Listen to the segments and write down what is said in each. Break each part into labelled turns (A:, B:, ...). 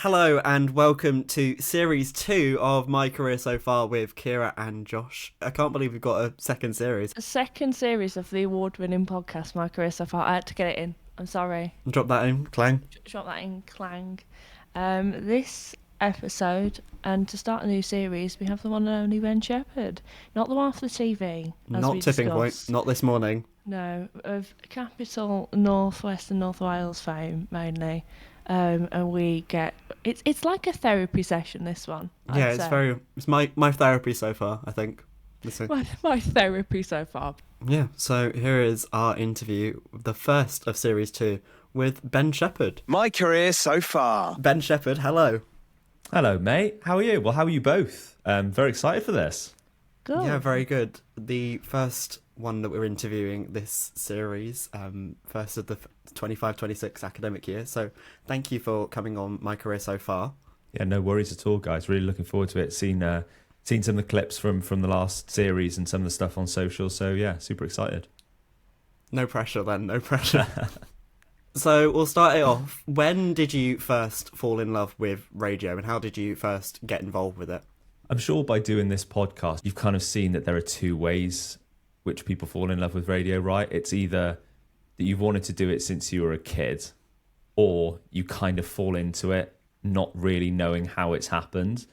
A: Hello and welcome to Series 2 of My Career So Far with Kira and Josh. I can't believe we've got a second series.
B: A second series of the award-winning podcast, My Career So Far. I had to get it in. I'm sorry.
A: Drop that in, clang.
B: Drop that in, clang. This episode, and to start a new series, we have the one and only Ben Sheppard. Not the one off the TV, as
A: Not
B: we
A: tipping
B: discussed.
A: point, not this morning.
B: No, of Capital, North West and North Wales fame, mainly. And we get... It's like a therapy session, this one.
A: Yeah, it's my therapy so far, I think.
B: My therapy so far.
A: Yeah, so here is our interview, the first of Series 2, with Ben Sheppard.
C: My career so far.
A: Ben Sheppard, hello.
D: Hello, mate. How are you? Well, how are you both? Very excited for this.
B: Good.
A: Yeah, very good. The first one that we're interviewing this series, first of the 25-26 academic year. So thank you for coming on My Career So Far.
D: Yeah, no worries at all, guys. Really looking forward to it. Seen some of the clips from the last series and some of the stuff on social. So yeah, super excited.
A: No pressure then, no pressure. So we'll start it off. When did you first fall in love with radio and how did you first get involved with it?
D: I'm sure by doing this podcast, you've kind of seen that there are two ways which people fall in love with radio, right? It's either that you've wanted to do it since you were a kid, or you kind of fall into it not really knowing how it's happened.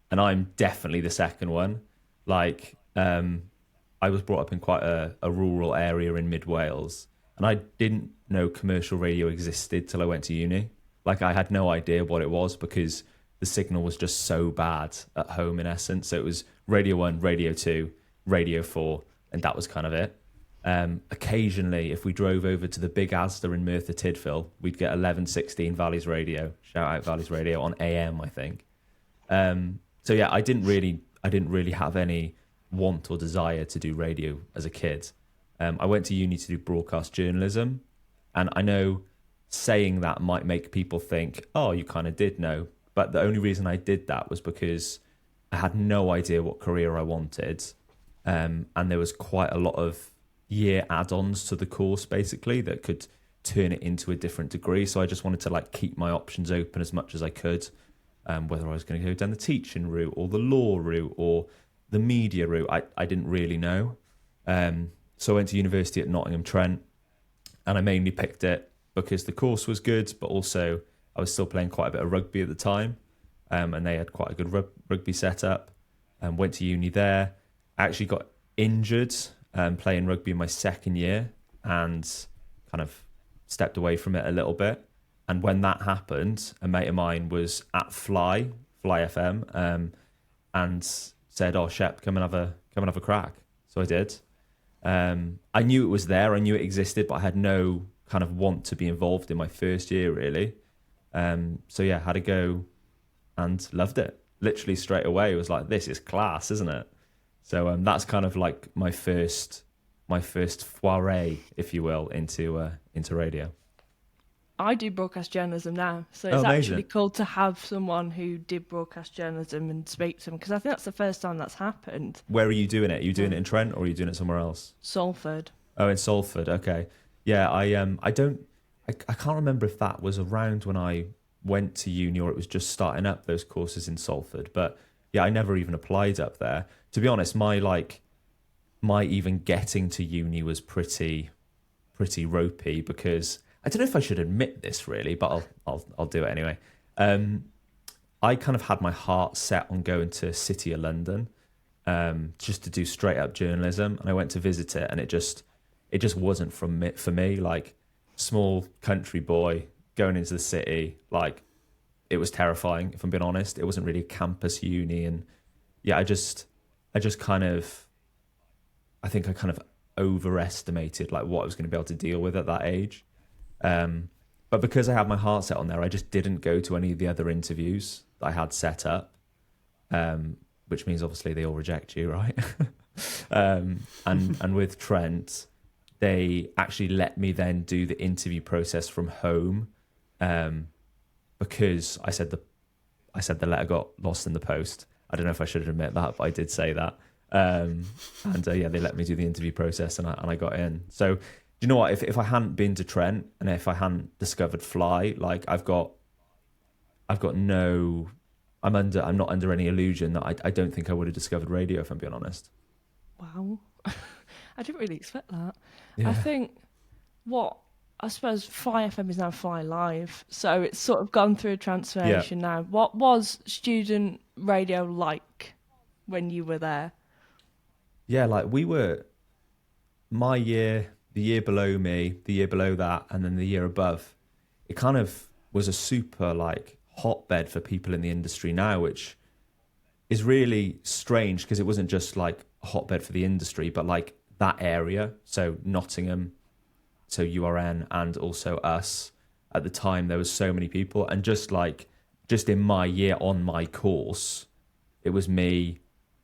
D: And I'm definitely the second one. Like, I was brought up in quite a rural area in mid Wales, and I didn't know commercial radio existed till I went to uni. Like, I had no idea what it was because the signal was just so bad at home, in essence. So it was Radio 1, Radio 2, Radio 4, and that was kind of it. Occasionally, if we drove over to the big Asda in Merthyr Tydfil, we'd get 1116 Valleys Radio. Shout out Valleys Radio on AM, I think. So yeah, I didn't really have any want or desire to do radio as a kid. I went to uni to do broadcast journalism, and I know saying that might make people think, oh, you kind of did know. But the only reason I did that was because I had no idea what career I wanted. And there was quite a lot of year add-ons to the course, basically, that could turn it into a different degree. So I just wanted to keep my options open as much as I could, whether I was going to go down the teaching route or the law route or the media route. I didn't really know. So I went to university at Nottingham Trent, and I mainly picked it because the course was good, but also I was still playing quite a bit of rugby at the time, and they had quite a good rugby setup. Went to uni there. I actually got injured playing rugby in my second year and kind of stepped away from it a little bit. And when that happened, a mate of mine was at Fly FM, and said, "Oh, Shep, come and have a crack." So I did. I knew it was there. I knew it existed, but I had no kind of want to be involved in my first year, really. So yeah, had a go and loved it. Literally straight away, it was like, this is class, isn't it? So that's kind of like my first foray, if you will, into radio.
B: I do broadcast journalism now, so it's actually cool to have someone who did broadcast journalism and speak to them, because I think that's the first time that's happened.
D: Where are you doing it? Are you doing it in Trent or are you doing it somewhere else?
B: Salford.
D: Oh, in Salford. Okay. Yeah, I can't remember if that was around when I went to uni or it was just starting up, those courses in Salford. But yeah, I never even applied up there. To be honest, my even getting to uni was pretty ropey, because I don't know if I should admit this really, but I'll do it anyway. I kind of had my heart set on going to City of London, just to do straight up journalism, and I went to visit it, and it just wasn't for me. Like, small country boy going into the city, like, it was terrifying, if I'm being honest. It wasn't really a campus uni, and yeah, I think I kind of overestimated like what I was going to be able to deal with at that age. But because I had my heart set on there, I just didn't go to any of the other interviews that I had set up, which means obviously they all reject you, right? And with Trent, they actually let me then do the interview process from home, because I said the letter got lost in the post. I don't know if I should admit that, but I did say that. Yeah, they let me do the interview process, and I got in. So, do you know what? If I hadn't been to Trent and if I hadn't discovered Fly, like, I've got I've got no. I'm not under any illusion that I don't think I would have discovered radio if I'm being honest.
B: Wow. I didn't really expect that.
D: Yeah.
B: I think I suppose Fly FM is now Fly Live, so it's sort of gone through a transformation now. What was student radio like when you were there?
D: Yeah, like we were my year, the year below me, the year below that, and then the year above. It kind of was a super like hotbed for people in the industry now, which is really strange because it wasn't just like a hotbed for the industry, but like that area. So Nottingham, so URN, and also us. At the time, there was so many people, and just in my year on my course, it was me,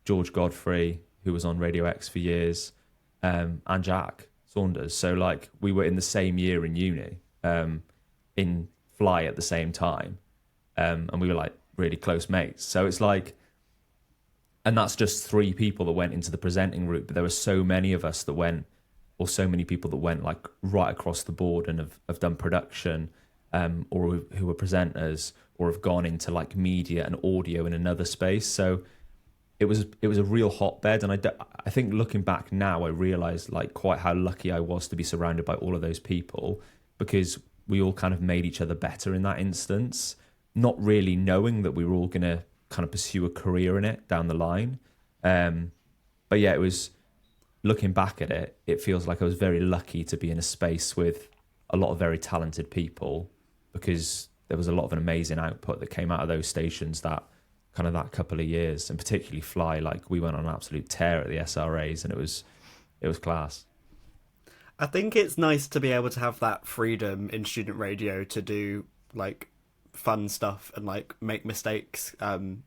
D: George Godfrey, who was on Radio X for years, and Jack Saunders. So like we were in the same year in uni, in Fly at the same time, and we were like really close mates. So it's like, and that's just 3 people that went into the presenting route, but there were so many of us that went, or so many people that went like right across the board and have done production, or who were presenters, or have gone into like media and audio in another space. So it was a real hotbed, and I think looking back now, I realised like quite how lucky I was to be surrounded by all of those people, because we all kind of made each other better in that instance, not really knowing that we were all going to kind of pursue a career in it down the line. But yeah, it was, looking back at it, it feels like I was very lucky to be in a space with a lot of very talented people, because there was a lot of an amazing output that came out of those stations that couple of years, and particularly Fly. Like we went on an absolute tear at the SRAs, and it was class.
A: I think it's nice to be able to have that freedom in student radio to do like fun stuff and like make mistakes, and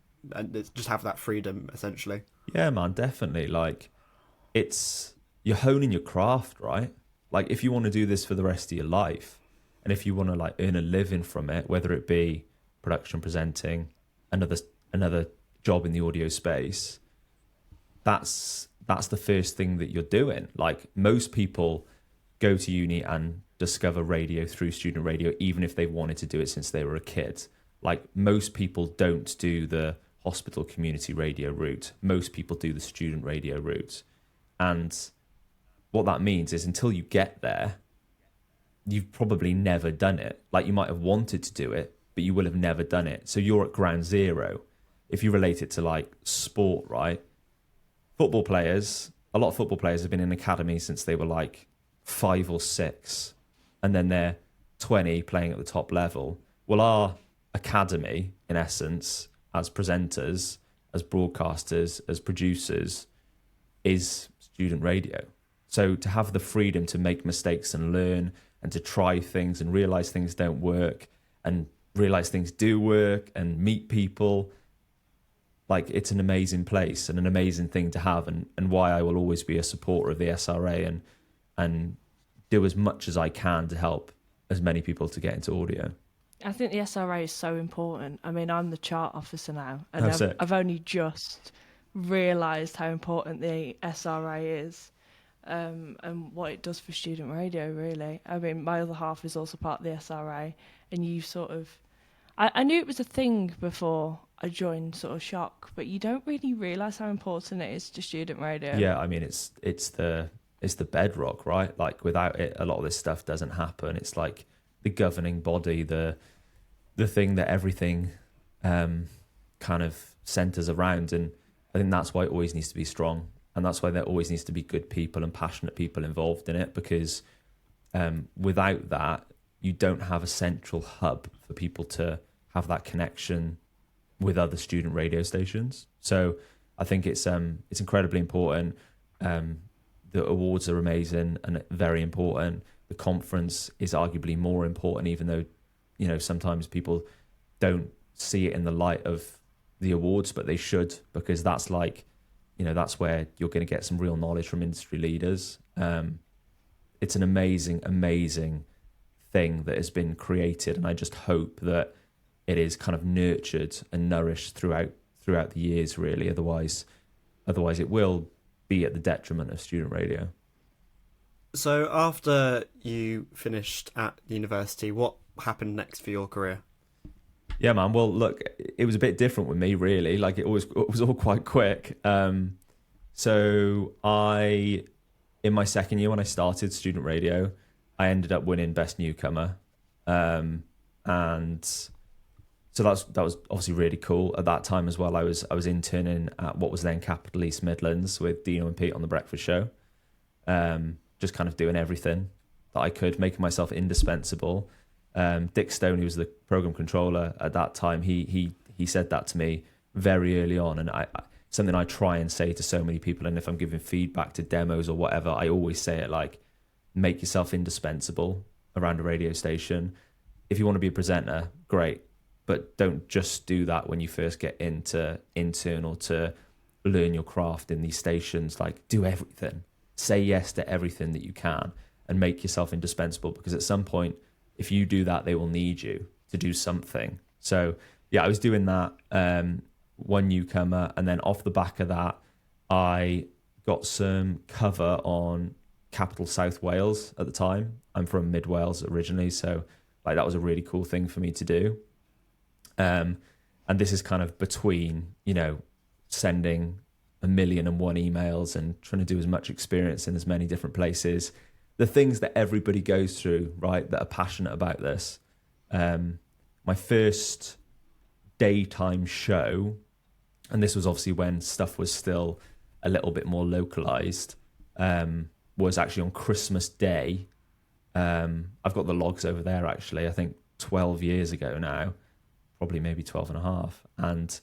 A: just have that freedom essentially.
D: Yeah, man, definitely. Like you're honing your craft, right? Like if you want to do this for the rest of your life, and if you want to like earn a living from it, whether it be production, presenting, another job in the audio space, that's the first thing that you're doing. Like most people go to uni and discover radio through student radio, even if they've wanted to do it since they were a kid. Like most people don't do the hospital community radio route. Most people do the student radio route. And what that means is until you get there, you've probably never done it. Like you might have wanted to do it, but you will have never done it. So you're at ground zero. If you relate it to like sport, right? A lot of football players have been in academy since they were like 5 or 6, and then they're 20 playing at the top level. Well, our academy, in essence, as presenters, as broadcasters, as producers, is student radio. So to have the freedom to make mistakes and learn, and to try things and realize things don't work, and realize things do work, and meet people, like it's an amazing place and an amazing thing to have, and why I will always be a supporter of the SRA and do as much as I can to help as many people to get into audio.
B: I think the SRA is so important. I mean, I'm the chart officer now, and I've only just realised how important the SRA is, and what it does for student radio, really. I mean, my other half is also part of the SRA, and you sort of... I knew it was a thing before I joined sort of Shock, but you don't really realise how important it is to student radio.
D: Yeah, I mean, it's the bedrock, right? Like without it, a lot of this stuff doesn't happen. It's like the governing body, the thing that everything kind of centres around. And I think that's why it always needs to be strong. And that's why there always needs to be good people and passionate people involved in it, because without that, you don't have a central hub for people to have that connection with other student radio stations. So I think it's incredibly important. The awards are amazing and very important. The conference is arguably more important, even though, you know, sometimes people don't see it in the light of the awards, but they should, because that's like, you know, that's where you're going to get some real knowledge from industry leaders. It's an amazing, amazing thing that has been created, and I just hope that it is kind of nurtured and nourished throughout the years, really. Otherwise it will be at the detriment of student radio.
A: So after you finished at university, what happened next for your career?
D: Yeah, man. Well, look, it was a bit different with me, really. Like it was all quite quick. So in my second year when I started student radio, I ended up winning Best Newcomer. And so that was obviously really cool. At that time as well, I was interning at what was then Capital East Midlands with Dino and Pete on The Breakfast Show. Just kind of doing everything that I could, making myself indispensable. Dick Stone, who was the program controller at that time, he said that to me very early on, and I something I try and say to so many people. And if I'm giving feedback to demos or whatever, I always say it like, make yourself indispensable around a radio station. If you want to be a presenter, great, but don't just do that when you first get into intern or to learn your craft in these stations. Like, do everything, say yes to everything that you can, and make yourself indispensable, because at some point, if you do that, they will need you to do something. So yeah, I was doing that, one newcomer, and then off the back of that, I got some cover on Capital South Wales at the time. I'm from Mid Wales originally, so like that was a really cool thing for me to do. And this is kind of between, sending 1,000,001 emails and trying to do as much experience in as many different places. The things that everybody goes through, right, that are passionate about this. My first daytime show, and this was obviously when stuff was still a little bit more localized, was actually on Christmas Day. I've got the logs over there, actually, I think 12 years ago now, probably maybe 12 and a half. And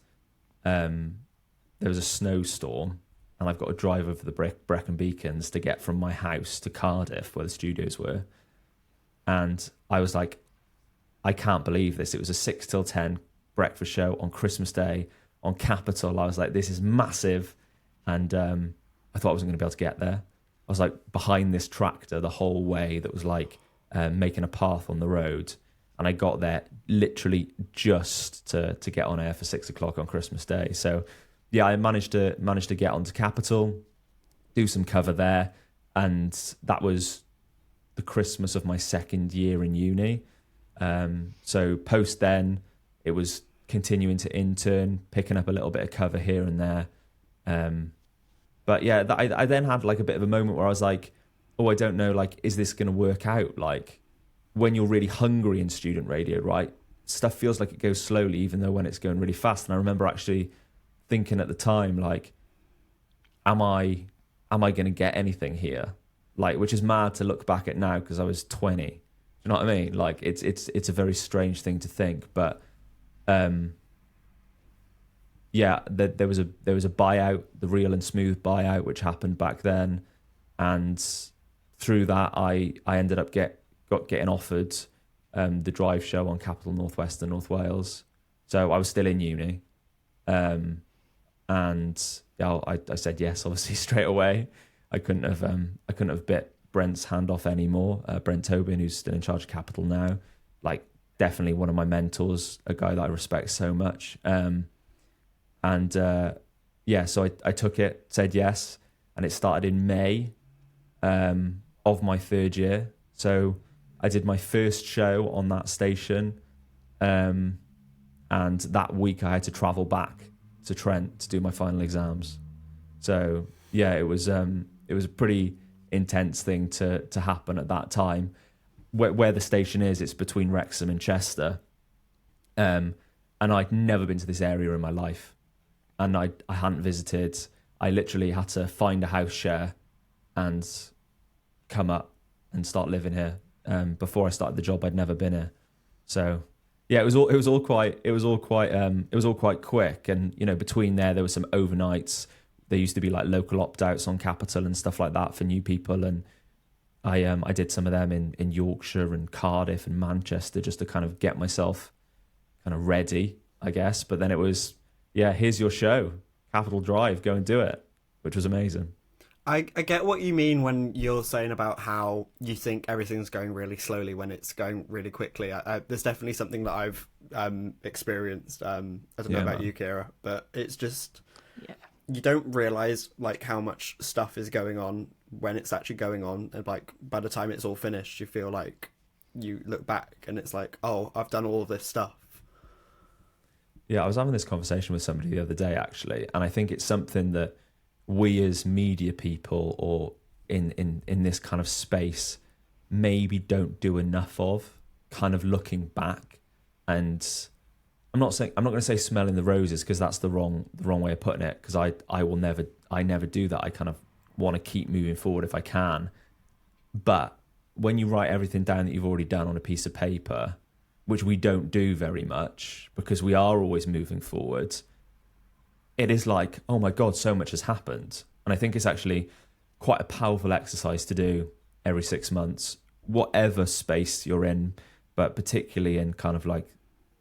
D: there was a snowstorm, and I've got to drive over the Brecon Beacons to get from my house to Cardiff, where the studios were. And I was like, I can't believe this. It was a 6 till 10 breakfast show on Christmas Day on Capital. I was like, this is massive. And I thought I wasn't going to be able to get there. I was like behind this tractor the whole way that was like making a path on the road. And I got there literally just to get on air for 6 o'clock on Christmas Day. So yeah, I managed to get onto Capital, do some cover there, and that was the Christmas of my second year in uni. So post then, it was continuing to intern, picking up a little bit of cover here and there. But yeah, I then had like a bit of a moment where I was like, oh, I don't know, like, is this going to work out? Like, when you're really hungry in student radio, right, stuff feels like it goes slowly, even though when it's going really fast. And I remember actually thinking at the time, like, am I going to get anything here? Like, which is mad to look back at now because I was 20. Do you know what I mean? Like, it's a very strange thing to think, but yeah, there was a buyout, the Real and Smooth buyout, which happened back then, and through that, I ended up getting offered the drive show on Capital North West and North Wales. So I was still in uni, and yeah, I said yes, obviously straight away. I couldn't have bit Brent's hand off anymore. Brent Tobin, who's still in charge of Capital now, like definitely one of my mentors, a guy that I respect so much. Yeah, so I took it, said yes, and it started in May of my third year. So I did my first show on that station, and that week I had to travel back to Trent to do my final exams. So yeah, it was a pretty intense thing to happen at that time. Where the station is, it's between Wrexham and Chester, and I'd never been to this area in my life, and I hadn't visited. I literally had to find a house share and come up and start living here. Before I started the job, I'd never been here, so yeah, it was all quite quick. And between there was some overnights. There used to be like local opt-outs on Capital and stuff like that for new people, and I did some of them in Yorkshire and Cardiff and Manchester just to kind of get myself kind of ready, I guess. But then it was, yeah, here's your show, Capital Drive, go and do it, which was amazing.
A: I get what you mean when you're saying about how you think everything's going really slowly when it's going really quickly. There's definitely something that I've experienced. I don't know about you, Kira, but it's just, you don't realise like how much stuff is going on when it's actually going on, and like by the time it's all finished, you feel like you look back and it's like, oh, I've done all of this stuff.
D: Yeah, I was having this conversation with somebody the other day, actually, and I think it's something that we as media people or in this kind of space maybe don't do enough of, kind of looking back. And I'm not going to say smelling the roses, because that's the wrong way of putting it, because I never do that. I kind of want to keep moving forward if I can. But when you write everything down that you've already done on a piece of paper, which we don't do very much because we are always moving forward, it is like, oh my God, so much has happened. And I think it's actually quite a powerful exercise to do every 6 months, whatever space you're in, but particularly in kind of like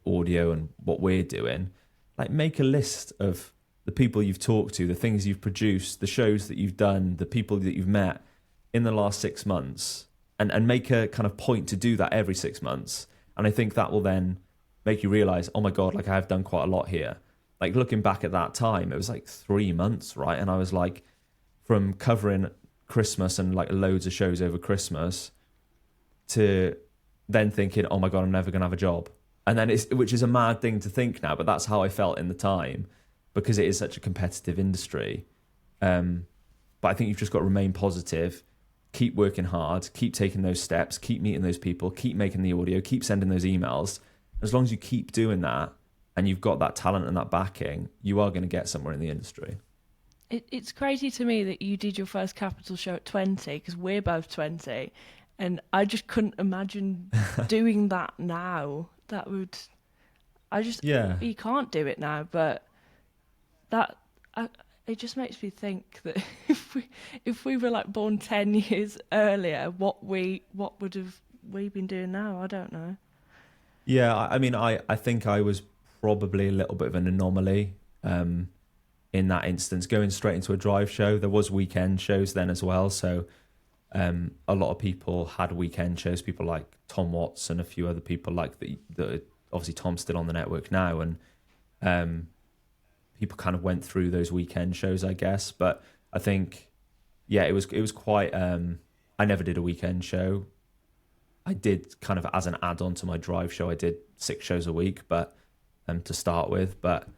D: audio and what we're doing. Like, make a list of the people you've talked to, the things you've produced, the shows that you've done, the people that you've met in the last 6 months, and make a kind of point to do that every 6 months. And I think that will then make you realize, oh my God, like I have done quite a lot here. Like, looking back at that time, it was like 3 months, right? And I was like, from covering Christmas and like loads of shows over Christmas to then thinking, oh my God, I'm never going to have a job. And then which is a mad thing to think now, but that's how I felt in the time, because it is such a competitive industry. But I think you've just got to remain positive, keep working hard, keep taking those steps, keep meeting those people, keep making the audio, keep sending those emails. As long as you keep doing that and you've got that talent and that backing, you are going to get somewhere in the industry.
B: It's crazy to me that you did your first Capital show at 20, because we're both 20, and I just couldn't imagine doing that now. That would, you can't do it now, but it just makes me think that if we were like born 10 years earlier, what would have we been doing now? I don't know.
D: Yeah, I mean, I think I was probably a little bit of an anomaly in that instance, going straight into a drive show. There was weekend shows then as well, so a lot of people had weekend shows, people like Tom Watts and a few other people like that. Obviously Tom's still on the network now, and people kind of went through those weekend shows, I guess. But I think, yeah, it was quite, I never did a weekend show. I did kind of as an add-on to my drive show, I did 6 shows a week, but to start with, but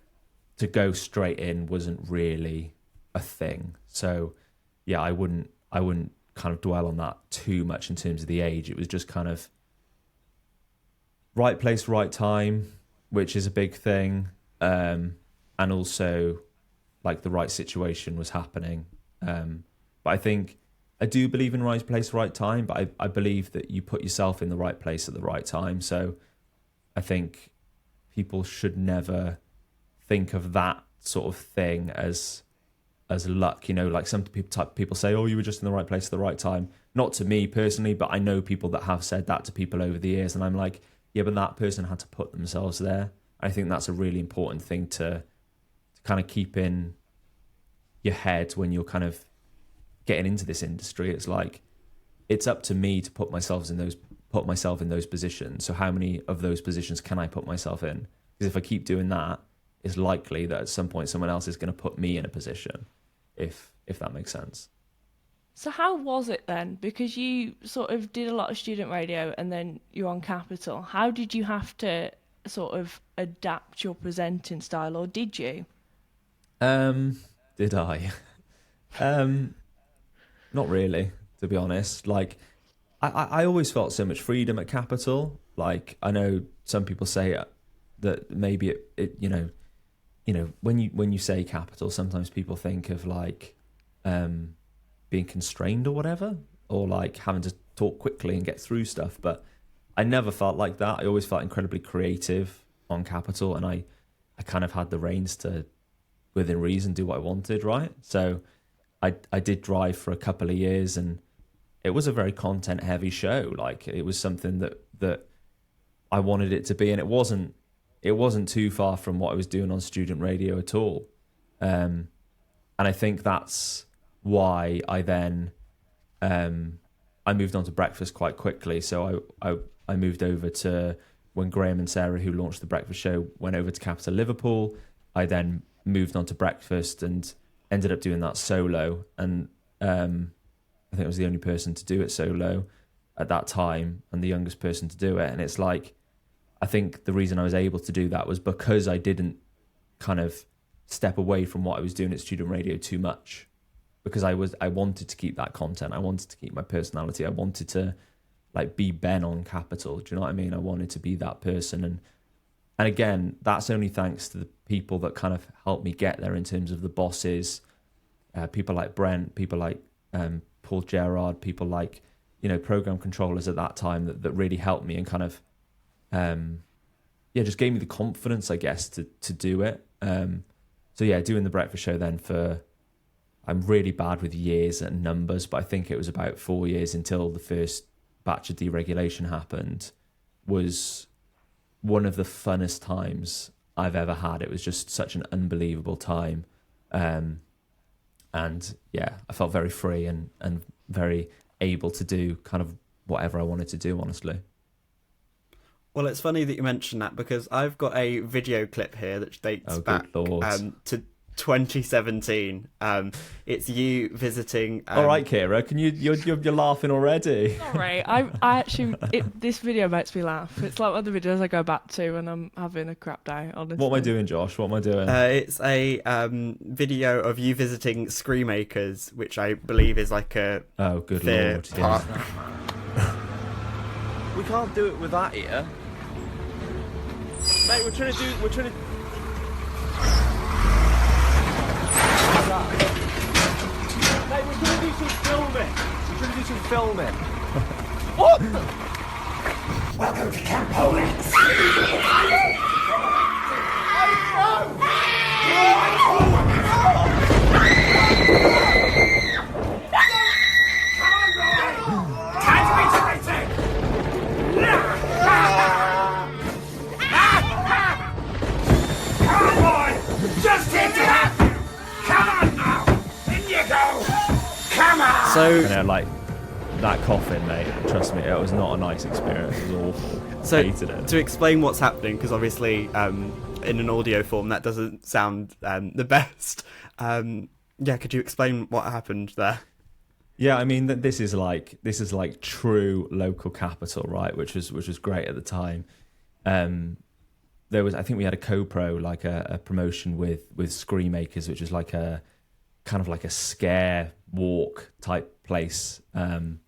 D: to go straight in wasn't really a thing. So yeah, I wouldn't kind of dwell on that too much in terms of the age. It was just kind of right place, right time, which is a big thing. And also like the right situation was happening. But I think I do believe in right place, right time, but I believe that you put yourself in the right place at the right time. So I think people should never think of that sort of thing as luck. You know, like some people say, oh, you were just in the right place at the right time. Not to me personally, but I know people that have said that to people over the years, and I'm like, yeah, but that person had to put themselves there. I think that's a really important thing to kind of keep in your head when you're kind of getting into this industry. It's like, it's up to me to put myself in those positions. So how many of those positions can I put myself in? Because if I keep doing that, it's likely that at some point someone else is going to put me in a position, if that makes sense.
B: So how was it then? Because you sort of did a lot of student radio and then you're on Capital. How did you have to sort of adapt your presenting style, or did you?
D: Did I? Not really, to be honest. Like, I always felt so much freedom at Capital. Like, I know some people say that maybe it you know, when you say Capital, sometimes people think of like being constrained or whatever, or like having to talk quickly and get through stuff. But I never felt like that. I always felt incredibly creative on Capital, and I kind of had the reins to, within reason, do what I wanted, right? So I did drive for a couple of years, and it was a very content heavy show. Like, it was something that I wanted it to be, and it wasn't too far from what I was doing on student radio at all. And I think that's why I then I moved on to breakfast quite quickly. So I moved over to, when Graham and Sarah, who launched the breakfast show, went over to Capital Liverpool, I then moved on to breakfast and ended up doing that solo. And I think I was the only person to do it solo at that time, and the youngest person to do it. And it's like, I think the reason I was able to do that was because I didn't kind of step away from what I was doing at student radio too much, because I wanted to keep that content. I wanted to keep my personality. I wanted to like be Ben on Capital. Do you know what I mean? I wanted to be that person. And again, that's only thanks to the people that kind of helped me get there in terms of the bosses, people like Brent, people like Paul Gerard, people like, program controllers at that time that really helped me and kind of, just gave me the confidence, I guess, to do it. Doing the breakfast show then I'm really bad with years and numbers, but I think it was about 4 years until the first batch of deregulation happened, was one of the funnest times I've ever had. It was just such an unbelievable time. I felt very free and very able to do kind of whatever I wanted to do, honestly.
A: Well, it's funny that you mentioned that, because I've got a video clip here that dates back to 2017. It's you visiting.
D: All right, Kira, can you're laughing already?
B: Sorry, I actually this video makes me laugh. It's like other videos I go back to when I'm having a crap day. Honestly,
D: what am I doing, Josh? What am I doing?
A: It's a video of you visiting Screamakers, which I believe is like a
D: good lord,
A: park.
C: We can't do it with that here. Mate, we're trying to... Mate, we're trying to do some filming. We're trying to do some filming. What?
E: Welcome to Camp Polex.
A: So,
D: like that coffin, mate, trust me, it was not a nice experience. It was awful.
A: So,
D: hated it.
A: To explain what's happening, because obviously in an audio form that doesn't sound the best. Could you explain what happened there?
D: Yeah, I mean, this is like true local Capital, right? Which was great at the time. I think we had a co-pro, like a promotion with Screamakers, which was like a kind of like a scare walk type place in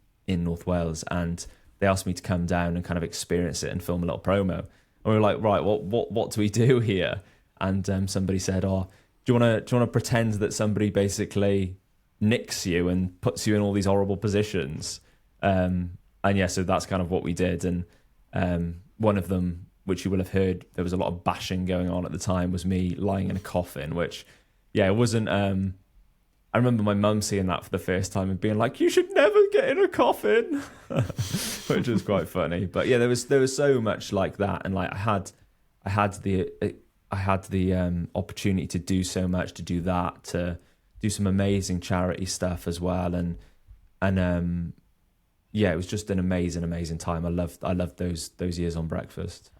D: North Wales, and they asked me to come down and kind of experience it and film a little promo. And we were like, right, what do we do here? And somebody said, do you want to pretend that somebody basically nicks you and puts you in all these horrible positions? So that's kind of what we did. And one of them, which you will have heard, there was a lot of bashing going on at the time, was me lying in a coffin, which, it wasn't... I remember my mum seeing that for the first time and being like, "You should never get in a coffin," which was quite funny. But yeah, there was so much like that, and like I had the opportunity to do so much, to do that, to do some amazing charity stuff as well, and it was just an amazing time. I loved those years on breakfast.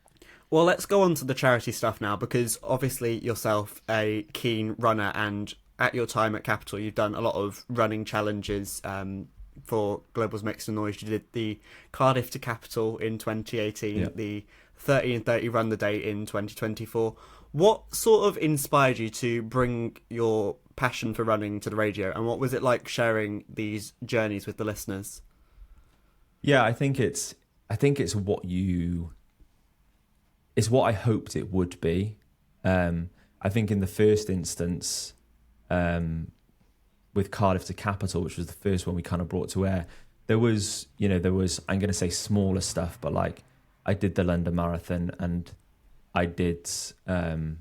A: Well, let's go on to the charity stuff now, because obviously yourself a keen runner, and at your time at Capital, you've done a lot of running challenges for Global's Make Some Noise. You did the Cardiff to Capital in 2018, the 30 and 30 Run the Day in 2024. What sort of inspired you to bring your passion for running to the radio, and what was it like sharing these journeys with the listeners?
D: Yeah, I think it's what I hoped it would be. I think in the first instance, with Cardiff to Capital, which was the first one we kind of brought to air, there was I'm going to say smaller stuff, but like I did the London Marathon, and I did an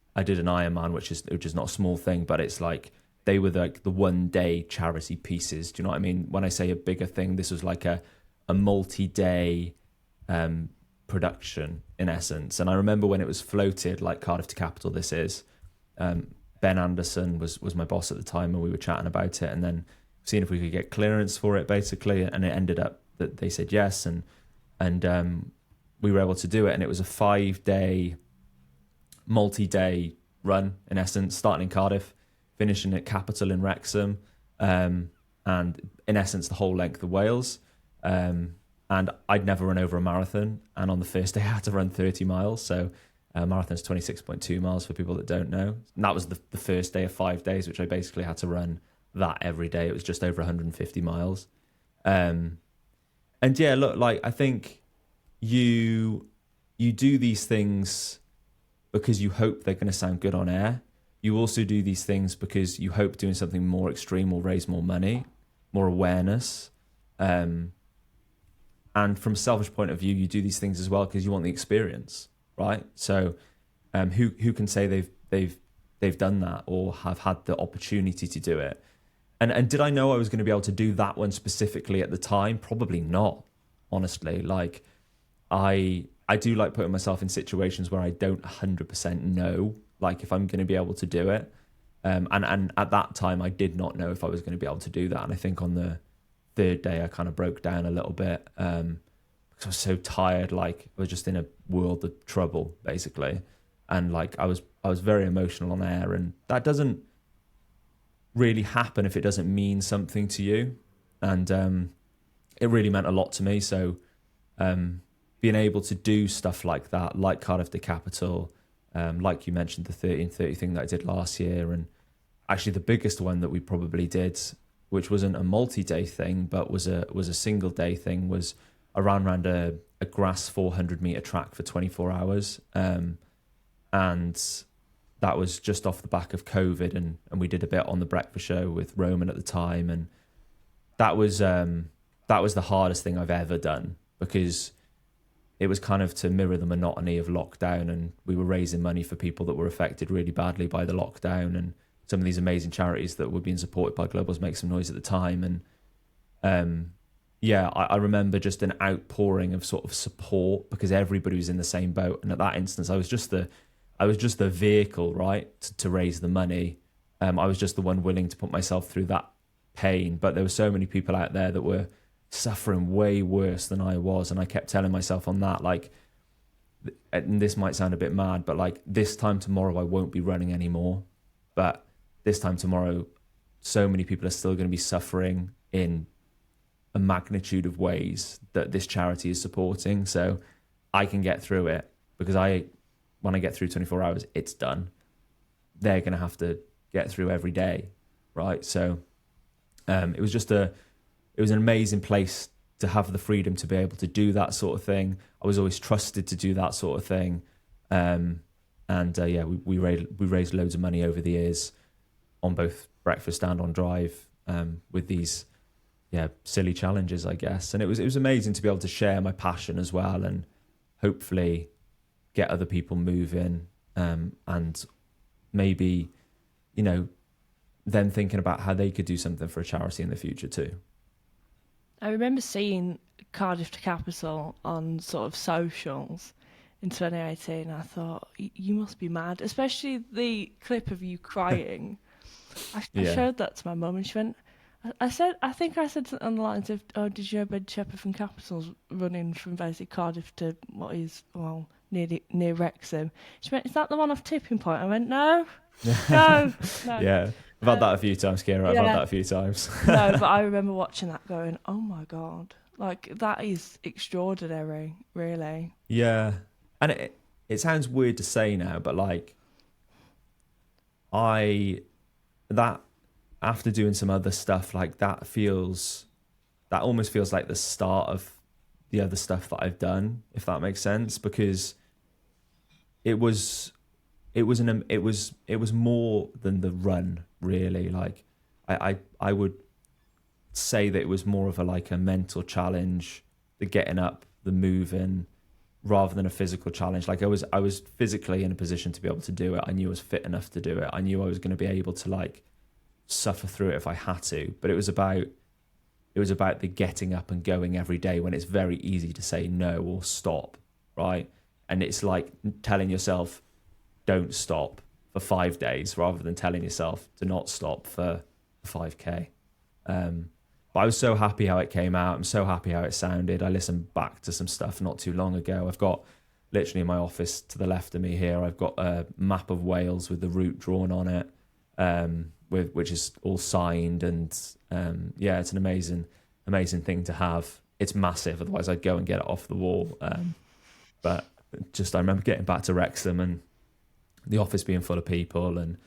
D: Ironman, which is not a small thing, but it's like they were like the 1 day charity pieces. Do you know what I mean? When I say a bigger thing, this was like a multi-day production in essence. And I remember when it was floated, like Cardiff to Capital, this is. Ben Anderson was my boss at the time, and we were chatting about it, and then seeing if we could get clearance for it, basically. And it ended up that they said yes, and we were able to do it. And it was a 5-day, multi-day run, in essence, starting in Cardiff, finishing at Capital in Wrexham, and in essence, the whole length of Wales. And and I'd never run over a marathon. And on the first day, I had to run 30 miles. So marathon's 26.2 miles for people that don't know. And that was the first day of 5 days, which I basically had to run that every day. It was just over 150 miles. And yeah, look, like, I think you do these things because you hope they're going to sound good on air. You also do these things because you hope doing something more extreme will raise more money, more awareness. And from a selfish point of view, you do these things as well because you want the experience, right? So who can say they've done that or have had the opportunity to do it? And did I know I was going to be able to do that one specifically at the time? Probably not, honestly. Like, I do like putting myself in situations where I don't 100% know, like, if I'm going to be able to do it. And at that time, I did not know if I was going to be able to do that. And I think on the third day, I kind of broke down a little bit because I was so tired. Like, I was just in a world of trouble, basically. And like, I was very emotional on air, and that doesn't really happen if it doesn't mean something to you. And it really meant a lot to me. So being able to do stuff like that, like Cardiff to Capital, like you mentioned, the 30 and 30 thing that I did last year, and actually the biggest one that we probably did, which wasn't a multi-day thing, but was a single day thing, was around a grass 400 meter track for 24 hours. And that was just off the back of COVID, and we did a bit on the breakfast show with Roman at the time, and that was the hardest thing I've ever done, because it was kind of to mirror the monotony of lockdown, and we were raising money for people that were affected really badly by the lockdown, and some of these amazing charities that were being supported by Global's Make Some Noise at the time. And I remember just an outpouring of sort of support, because everybody was in the same boat, and at that instance I was just the vehicle, right, to raise the money. I was just the one willing to put myself through that pain, but there were so many people out there that were suffering way worse than I was, and I kept telling myself on that, like, and this might sound a bit mad, but like, this time tomorrow I won't be running anymore, but this time tomorrow so many people are still going to be suffering in a magnitude of ways that this charity is supporting, so I can get through it, because when I get through 24 hours, it's done. They're going to have to get through every day, right? So it was an amazing place to have the freedom to be able to do that sort of thing. I was always trusted to do that sort of thing. We raised loads of money over the years on both breakfast and on drive with these silly challenges, I guess. And it was amazing to be able to share my passion as well, and hopefully get other people moving, and maybe, then thinking about how they could do something for a charity in the future too.
B: I remember seeing Cardiff to Capital on sort of socials in 2018. I thought, you must be mad, especially the clip of you crying. I showed that to my mum, and she went, I think I said something on the lines of, "Oh, did you know Ben Sheppard from Capital's running from basically Cardiff to what is, well, near Wrexham?" She went, "Is that the one off Tipping Point?" I went, no. No.
D: Yeah, I've had that a few times, Kira. I've had that a few times.
B: No, but I remember watching that going, oh my God, like, that is extraordinary, really.
D: Yeah. And it sounds weird to say now, but like, after doing some other stuff, like, that almost feels like the start of the other stuff that I've done, if that makes sense, because it was more than the run, really. Like, I would say that it was more of a mental challenge, the getting up, the moving, rather than a physical challenge. Like, I was physically in a position to be able to do it. I knew I was fit enough to do it. I knew I was going to be able to suffer through it if I had to. But it was about the getting up and going every day, when it's very easy to say no or stop, right? And it's like telling yourself, don't stop for 5 days, rather than telling yourself to not stop for 5K. But I was so happy how it came out. I'm so happy how it sounded. I listened back to some stuff not too long ago. I've got, literally in my office to the left of me here, I've got a map of Wales with the route drawn on it, which is all signed. And it's an amazing thing to have. it's massive. Otherwise, I'd go and get it off the wall. But just I remember getting back to Wrexham and the office being full of people, and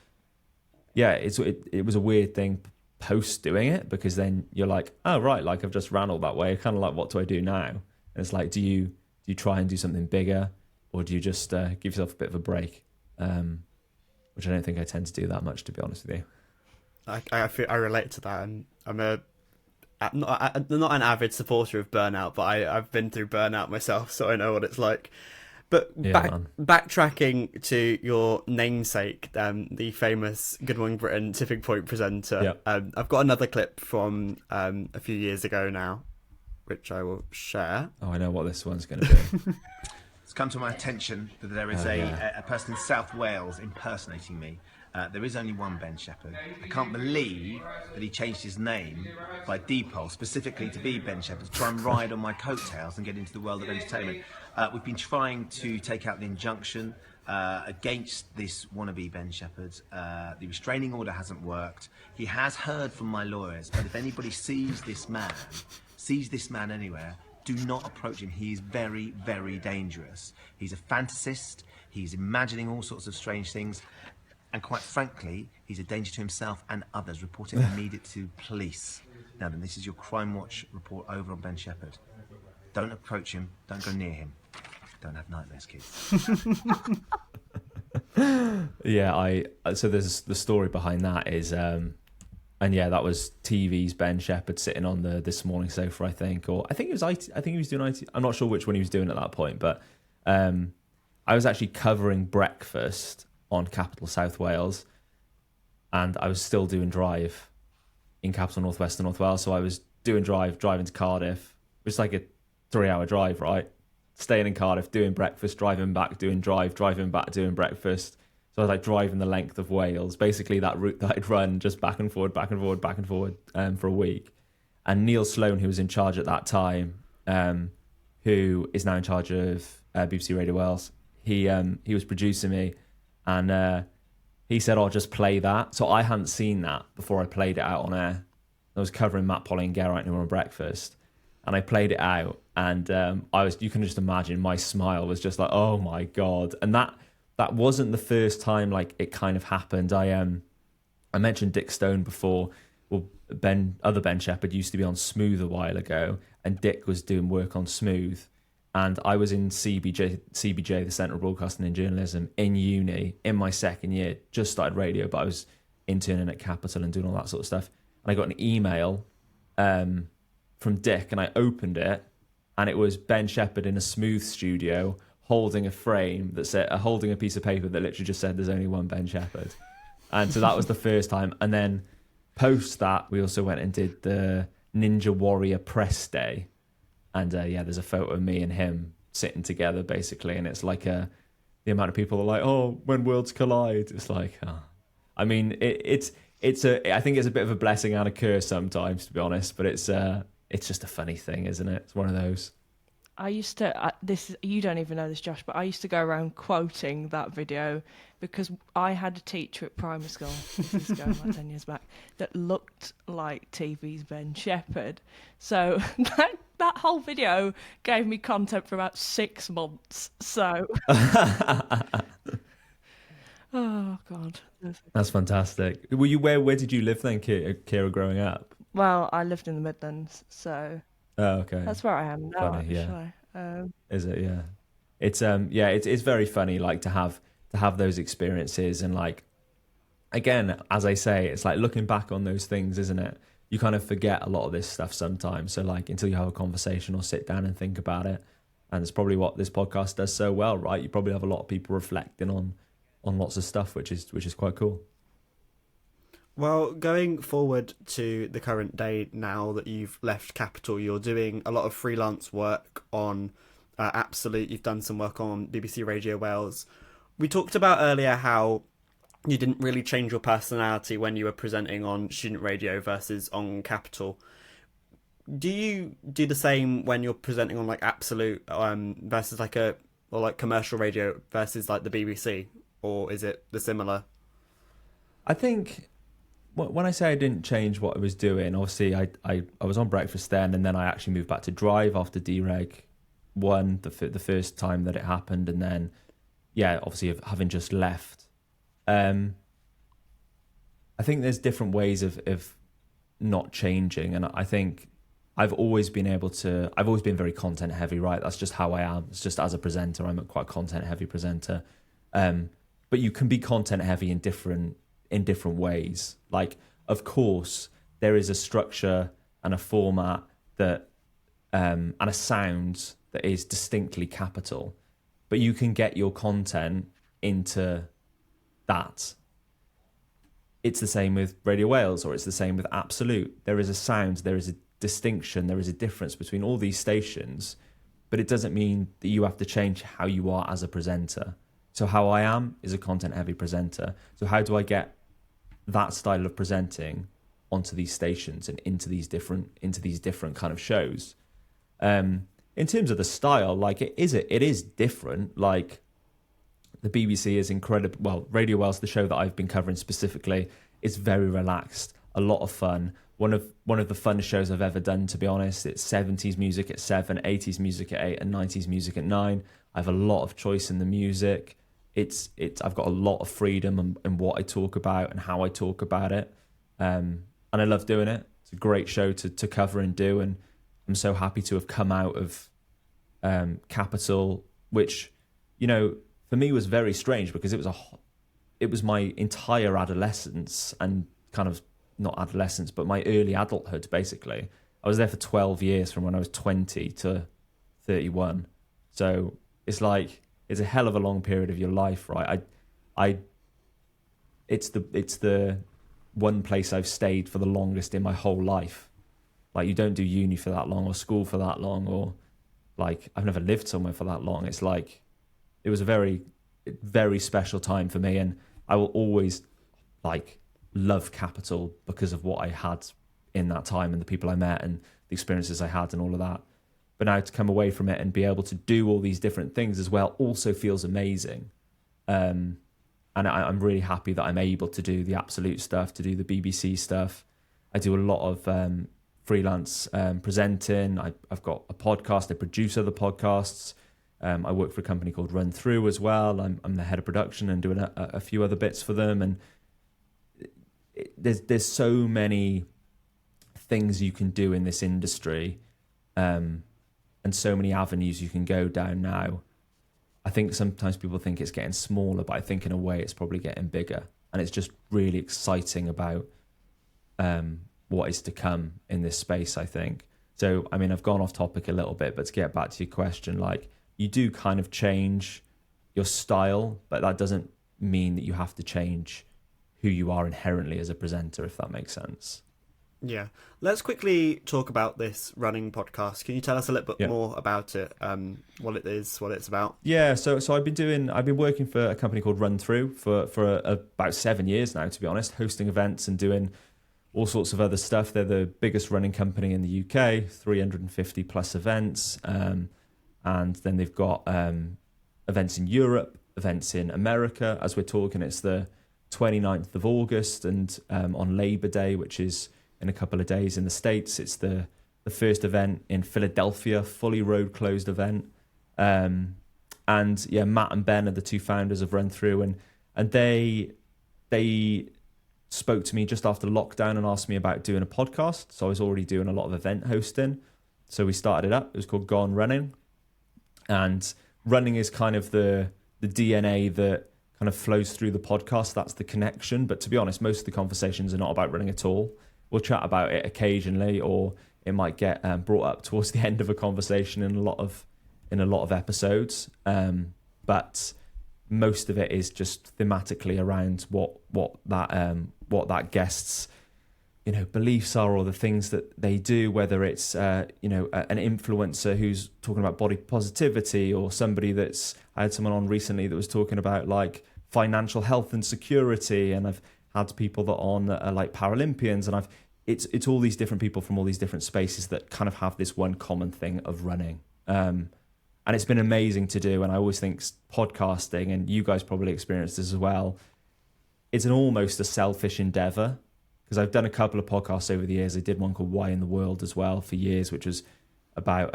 D: yeah, it was a weird thing post doing it, because then you're like, oh right, like I've just ran all that way. Kind of like, what do I do now? And it's like, do you try and do something bigger, or do you just give yourself a bit of a break? Which I don't think I tend to do that much, to be honest with you.
A: I relate to that, and I'm not an avid supporter of burnout, but I've been through burnout myself, so I know what it's like. But
D: Yeah,
A: backtracking to your namesake, the famous Good Morning Britain tipping point presenter, I've got another clip from a few years ago now, which I will share.
D: Oh, I know what this one's going to be.
F: It's come to my attention that there is a person in South Wales impersonating me. There is only one Ben Sheppard. I can't believe that he changed his name by default specifically to be Ben Sheppard, to try and ride on my coattails and get into the world of entertainment. We've been trying to take out the injunction against this wannabe Ben Sheppard. The restraining order hasn't worked. He has heard from my lawyers, but if anybody sees this man anywhere, do not approach him. He is very, very dangerous. He's a fantasist. He's imagining all sorts of strange things. And quite frankly, he's a danger to himself and others. Report him immediately to police. Now then, this is your Crime Watch report over on Ben Sheppard. Don't approach him. Don't go near him. Don't have nightmares, kids.
D: Yeah, so there's the story behind that is, and yeah, that was TV's Ben Sheppard sitting on the This Morning sofa, I think, or I think it was IT. I think he was doing IT. I'm not sure which one he was doing at that point, but I was actually covering breakfast on Capital South Wales, and I was still doing drive in Capital North West and North Wales. So I was doing driving to Cardiff. It was like a 3-hour drive, right? Staying in Cardiff, doing breakfast, driving back, doing drive, driving back, doing breakfast. So I was like driving the length of Wales, basically that route that I'd run just back and forward for a week. And Neil Sloan, who was in charge at that time, who is now in charge of BBC Radio Wales, he was producing me, and he said, "Oh, just play that." So I hadn't seen that before I played it out on air. I was covering Matt Polly and Gerard who were on breakfast, and I played it out, and you can just imagine my smile was just like, oh my God. And that wasn't the first time like it kind of happened. I mentioned Dick Stone before. Well, other Ben Sheppard used to be on Smooth a while ago, and Dick was doing work on Smooth. And I was in CBJ, the Centre of Broadcasting and Journalism, in uni, in my second year, just started radio, but I was interning at Capital and doing all that sort of stuff. And I got an email from Dick, and I opened it, and it was Ben Sheppard in a Smooth studio holding a frame that said, holding a piece of paper that literally just said, "There's only one Ben Sheppard." And so that was the first time. And then post that, we also went and did the Ninja Warrior press day. And there's a photo of me and him sitting together, basically. And it's like the amount of people are like, "Oh, when worlds collide." It's like, I mean, I think it's a bit of a blessing and a curse sometimes, to be honest. But it's just a funny thing, isn't it? It's one of those.
B: I used to, you don't even know this, Josh, but I used to go around quoting that video because I had a teacher at primary school, this is going like 10 years back, that looked like TV's Ben Sheppard. So that whole video gave me content for about 6 months. So, oh God.
D: That's fantastic. Where did you live then, Kira, growing up?
B: Well, I lived in the Midlands, so...
D: Oh, okay.
B: That's where I am now.
D: Funny,
B: actually.
D: Yeah. Is it? Yeah. It's very funny, like to have those experiences, and like, again, as I say, it's like looking back on those things, isn't it? You kind of forget a lot of this stuff sometimes. So like until you have a conversation or sit down and think about it, and it's probably what this podcast does so well, right? You probably have a lot of people reflecting on lots of stuff, which is quite cool.
A: Well, going forward to the current day, now that you've left Capital, you're doing a lot of freelance work on Absolute. You've done some work on BBC Radio Wales. We talked about earlier how you didn't really change your personality when you were presenting on student radio versus on Capital. Do you do the same when you're presenting on like Absolute versus like commercial radio versus like the BBC, or is it the similar?
D: I think when I say I didn't change what I was doing, obviously I was on breakfast then, and then I actually moved back to drive after Dereg 1, the first time that it happened, and then obviously having just left. I think there's different ways of not changing, and I think I've always been very content heavy, right? That's just how I am. It's just as a presenter, I'm a quite content heavy presenter. But you can be content heavy in different ways. Like, of course, there is a structure and a format that and a sound that is distinctly Capital, but you can get your content into that. It's the same with Radio Wales, or it's the same with Absolute. There is a sound, there is a distinction, there is a difference between all these stations, but it doesn't mean that you have to change how you are as a presenter. So how I am is a content heavy presenter. So how do I get that style of presenting onto these stations and into these different kind of shows? In terms of the style, like it is different. Like the BBC is incredible. Well, Radio Wales, the show that I've been covering specifically, is very relaxed, a lot of fun. One of the funnest shows I've ever done, to be honest. It's 70s music at 7, 80s music at 8, and 90s music at 9. I have a lot of choice in the music. I've got a lot of freedom in what I talk about and how I talk about it. And I love doing it. It's a great show to cover and do. And I'm so happy to have come out of Capital, which, for me was very strange because it was my entire adolescence and kind of not adolescence, but my early adulthood, basically. I was there for 12 years from when I was 20 to 31. So it's a hell of a long period of your life, right? It's the one place I've stayed for the longest in my whole life. Like, you don't do uni for that long or school for that long, or like I've never lived somewhere for that long. It's like, it was a very, very special time for me, and I will always love Capital because of what I had in that time and the people I met and the experiences I had and all of that. But now to come away from it and be able to do all these different things as well also feels amazing. And I'm really happy that I'm able to do the Absolute stuff, to do the BBC stuff. I do a lot of freelance presenting. I've got a podcast. I produce other podcasts. I work for a company called Run Through as well. I'm the head of production and doing a few other bits for them. And there's so many things you can do in this industry, and so many avenues you can go down now. I think sometimes people think it's getting smaller, but I think in a way it's probably getting bigger, and it's just really exciting about what is to come in this space, I think. So, I mean, I've gone off topic a little bit, but to get back to your question, like, you do kind of change your style, but that doesn't mean that you have to change who you are inherently as a presenter, if that makes sense.
A: Yeah. Let's quickly talk about this running podcast. Can you tell us a little bit more about it, what it is, what it's about?
D: Yeah, so I've been working for a company called Run Through for about 7 years now, to be honest, hosting events and doing all sorts of other stuff. They're the biggest running company in the UK, 350 plus events. And then they've got events in Europe, events in America. As we're talking, it's the 29th of August, and on Labour Day, which is in a couple of days in the States, it's the first event in Philadelphia, fully road closed event. And yeah, Matt and Ben are the two founders of Run Through, and they spoke to me just after lockdown and asked me about doing a podcast. So I was already doing a lot of event hosting. So we started it up. It was called Gone Running. And running is kind of the DNA that kind of flows through the podcast. That's the connection. But to be honest, most of the conversations are not about running at all. We'll chat about it occasionally, or it might get brought up towards the end of a conversation in a lot of episodes. But most of it is just thematically around what that guest's beliefs are, or the things that they do, whether it's an influencer who's talking about body positivity, or somebody I had someone on recently that was talking about like financial health and security, and I've had people that are like Paralympians, and it's all these different people from all these different spaces that kind of have this one common thing of running. And it's been amazing to do. And I always think podcasting, and you guys probably experienced this as well, it's almost a selfish endeavor because I've done a couple of podcasts over the years. I did one called Why in the World as well for years, which was about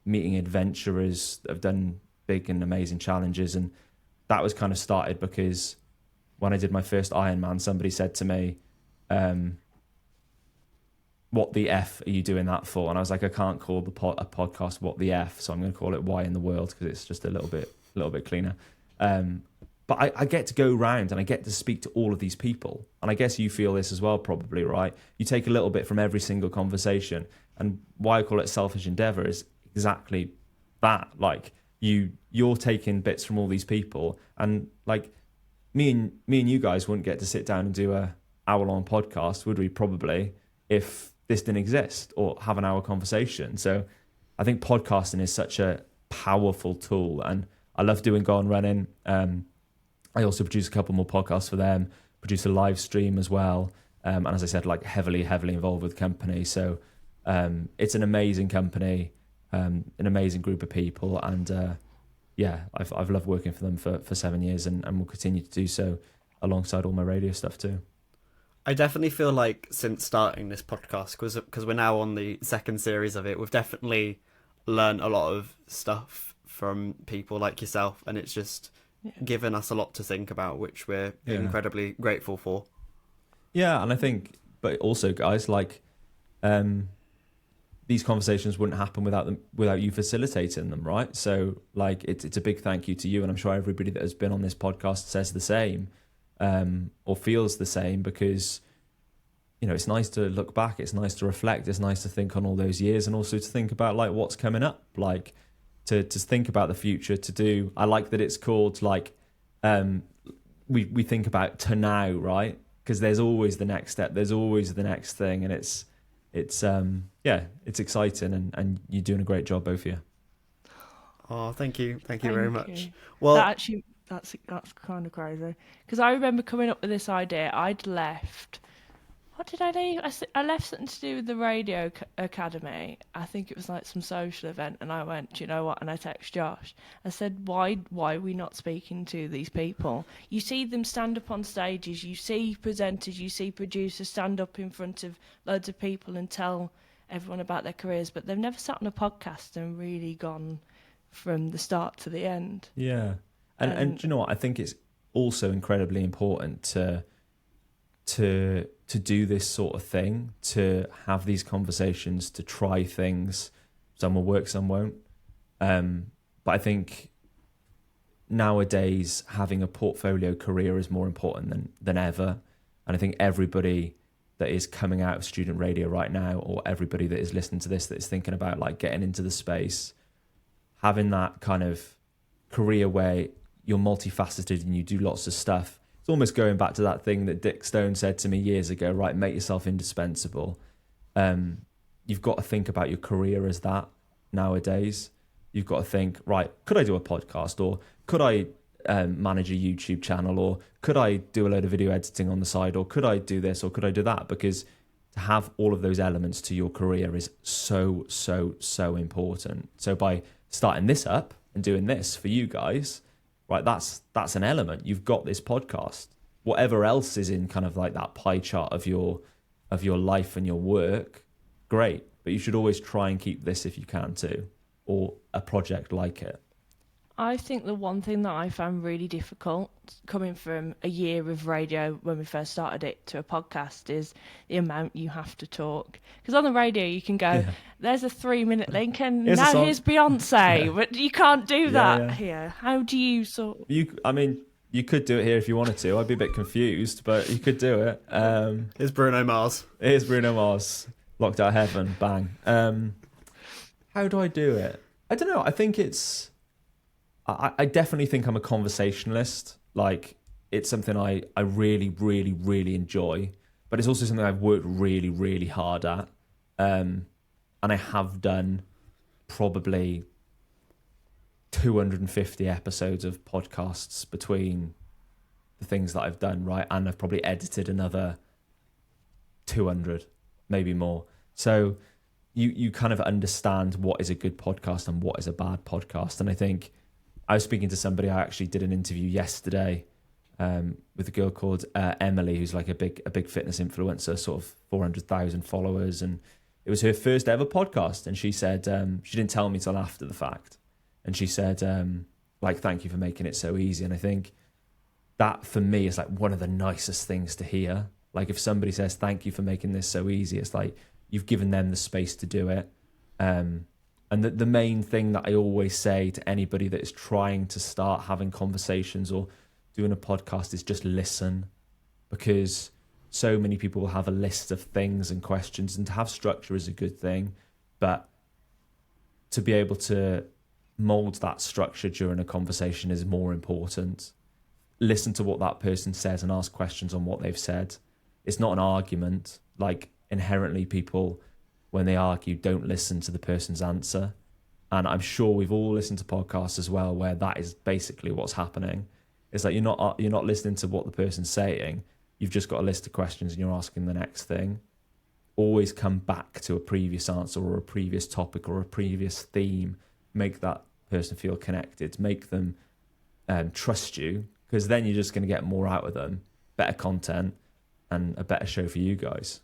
D: meeting adventurers that have done big and amazing challenges. And that was kind of started because when I did my first Ironman, somebody said to me, what the F are you doing that for? And I was like, I can't call a podcast What the F, so I'm going to call it Why in the World, because it's just a little bit cleaner. But I get to go round and I get to speak to all of these people. And I guess you feel this as well, probably, right? You take a little bit from every single conversation. And why I call it selfish endeavor is exactly that. Like, you're taking bits from all these people. And like me and you guys wouldn't get to sit down and do a hour-long podcast, would we? Probably, if this didn't exist, or have an hour conversation. So I think podcasting is such a powerful tool. And I love doing Go On Running. I also produce a couple more podcasts for them, produce a live stream as well. And as I said, like heavily involved with the company. So it's an amazing company, an amazing group of people. And I've loved working for them for 7 years and will continue to do so alongside all my radio stuff too.
A: I definitely feel like since starting this podcast, because we're now on the second series of it, we've definitely learned a lot of stuff from people like yourself, and it's just given us a lot to think about, which we're incredibly grateful for. Yeah,
D: and I think, but also, guys, like, these conversations wouldn't happen without you facilitating them, right? So, like, it's a big thank you to you, and I'm sure everybody that has been on this podcast says the same, or feels the same, because, you know, it's nice to look back, it's nice to reflect, it's nice to think on all those years, and also to think about like what's coming up, like to think about the future, to do. I like that it's called like we think about to now, right? Because there's always the next step, there's always the next thing, and it's exciting, and you're doing a great job, both of you.
A: Oh, thank you very much. Well,
B: that's kind of crazy, because I remember coming up with this idea. I'd left. What did I leave? I left something to do with the Radio Academy. I think it was like some social event, and I went, do you know what? And I texted Josh. I said, why are we not speaking to these people? You see them stand up on stages, you see presenters, you see producers stand up in front of loads of people and tell everyone about their careers, but they've never sat on a podcast and really gone from the start to the end.
D: Yeah. And do you know what? I think it's also incredibly important to do this sort of thing, to have these conversations, to try things. Some will work, some won't. But I think nowadays having a portfolio career is more important than ever. And I think everybody that is coming out of student radio right now, or everybody that is listening to this that is thinking about like getting into the space, having that kind of career where you're multifaceted and you do lots of stuff. It's almost going back to that thing that Dick Stone said to me years ago, right? Make yourself indispensable. You've got to think about your career as that nowadays. You've got to think, right, could I do a podcast, or could I manage a YouTube channel, or could I do a load of video editing on the side, or could I do this, or could I do that? Because to have all of those elements to your career is so, so, so important. So by starting this up and doing this for you guys, right, that's an element. You've got this podcast. Whatever else is in kind of like that pie chart of your life and your work, great. But you should always try and keep this if you can too, or a project like it.
B: I think the one thing that I found really difficult coming from a year of radio when we first started it to a podcast is the amount you have to talk. Because on the radio you can go, there's a 3-minute link, and here's Beyonce, but you can't do that here. How do you sort?
D: You could do it here if you wanted to. I'd be a bit confused, but you could do it.
A: Here's Bruno Mars.
D: Locked Out Heaven, bang. How do I do it? I don't know. I think it's. I definitely think I'm a conversationalist. Like, it's something I really, really, really enjoy, but it's also something I've worked really, really hard at. And I have done probably 250 episodes of podcasts between the things that I've done, right? And I've probably edited another 200, maybe more. So you kind of understand what is a good podcast and what is a bad podcast. And I think I was speaking to somebody, I actually did an interview yesterday with a girl called Emily, who's like a big fitness influencer, sort of 400,000 followers, and it was her first ever podcast. And she said she didn't tell me till after the fact, and she said like, thank you for making it so easy. And I think that for me is like one of the nicest things to hear. Like if somebody says thank you for making this so easy, it's like you've given them the space to do it. And the main thing that I always say to anybody that is trying to start having conversations or doing a podcast is just listen, because so many people will have a list of things and questions, and to have structure is a good thing, but to be able to mold that structure during a conversation is more important. Listen to what that person says and ask questions on what they've said. It's not an argument. Like inherently people, when they argue, don't listen to the person's answer. And I'm sure we've all listened to podcasts as well where that is basically what's happening. It's like you're not listening to what the person's saying. You've just got a list of questions and you're asking the next thing. Always come back to a previous answer or a previous topic or a previous theme. Make that person feel connected. Make them trust you, because then you're just going to get more out of them. Better content and a better show for you guys.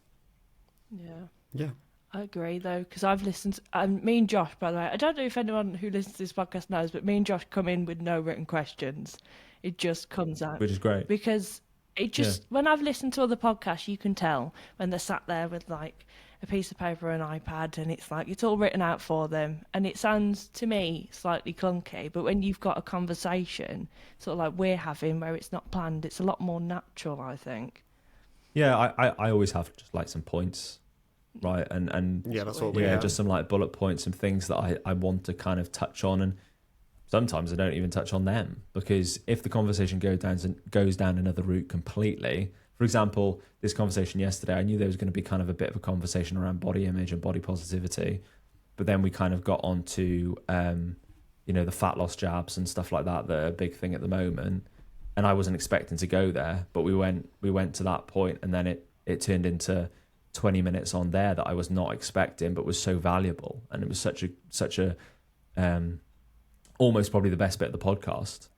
B: Yeah. I agree, though, because I've listened me and Josh, by the way, I don't know if anyone who listens to this podcast knows, but me and Josh come in with no written questions. It just comes out.
D: Which is great.
B: Because it just, when I've listened to other podcasts, you can tell when they're sat there with like a piece of paper and an iPad, and it's like, it's all written out for them. And it sounds, to me, slightly clunky. But when you've got a conversation, sort of like we're having, where it's not planned, it's a lot more natural, I think.
D: Yeah, I always have just like some points. Right, and
A: yeah, that's what we have.
D: Just some like bullet points, some things that I want to kind of touch on, and sometimes I don't even touch on them, because if the conversation goes down another route completely. For example, this conversation yesterday, I knew there was going to be kind of a bit of a conversation around body image and body positivity, but then we kind of got onto the fat loss jabs and stuff like that are a big thing at the moment, and I wasn't expecting to go there, but we went to that point, and then it turned into 20 minutes on there that I was not expecting, but was so valuable. And it was such a almost probably the best bit of the podcast.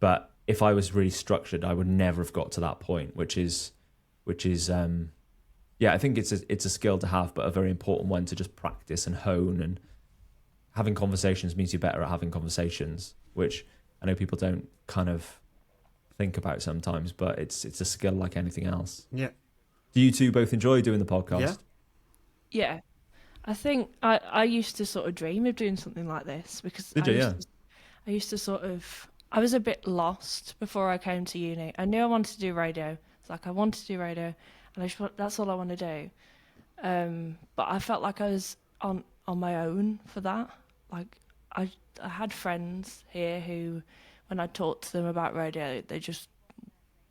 D: But if I was really structured, I would never have got to that point, which is I think it's a skill to have, but a very important one to just practice and hone. And having conversations means you're better at having conversations, which I know people don't kind of think about sometimes, but it's a skill like anything else.
A: Yeah.
D: Do you two both enjoy doing the podcast?
B: Yeah. I think I used to sort of dream of doing something like this, because I used to sort of, I was a bit lost before I came to uni. I knew I wanted to do radio. It's like I wanted to do radio, and that's all I want to do. But I felt like I was on my own for that. Like I had friends here who, when I talked to them about radio,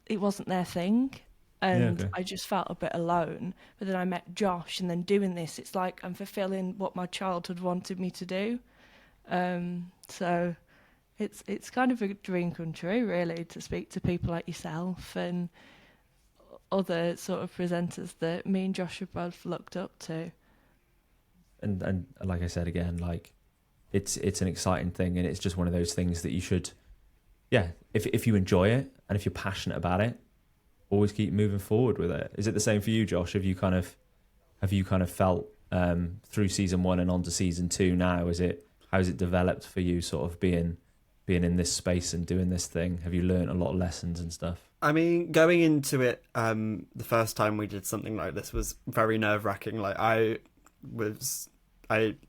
B: it wasn't their thing. And I just felt a bit alone. But then I met Josh, and then doing this, it's like I'm fulfilling what my childhood wanted me to do. So it's kind of a dream come true, really, to speak to people like yourself and other sort of presenters that me and Josh have both looked up to.
D: And like I said again, like it's an exciting thing, and it's just one of those things that you should, if you enjoy it and if you're passionate about it, always keep moving forward with it. Is it the same for you, Josh? Have you kind of felt through season 1 and on to season 2 now? How's it developed for you, sort of being in this space and doing this thing? Have you learned a lot of lessons and stuff?
A: I mean, going into it, the first time we did something like this was very nerve-wracking. Like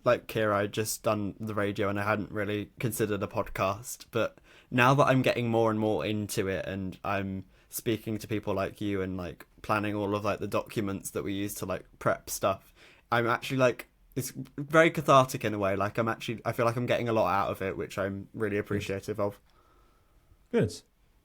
A: like Kira, I'd just done the radio and I hadn't really considered a podcast. But now that I'm getting more and more into it, and I'm speaking to people like you and like planning all of like the documents that we use to like prep stuff, I'm actually like, it's very cathartic in a way. Like I feel like I'm getting a lot out of it, which I'm really appreciative of.
D: Good.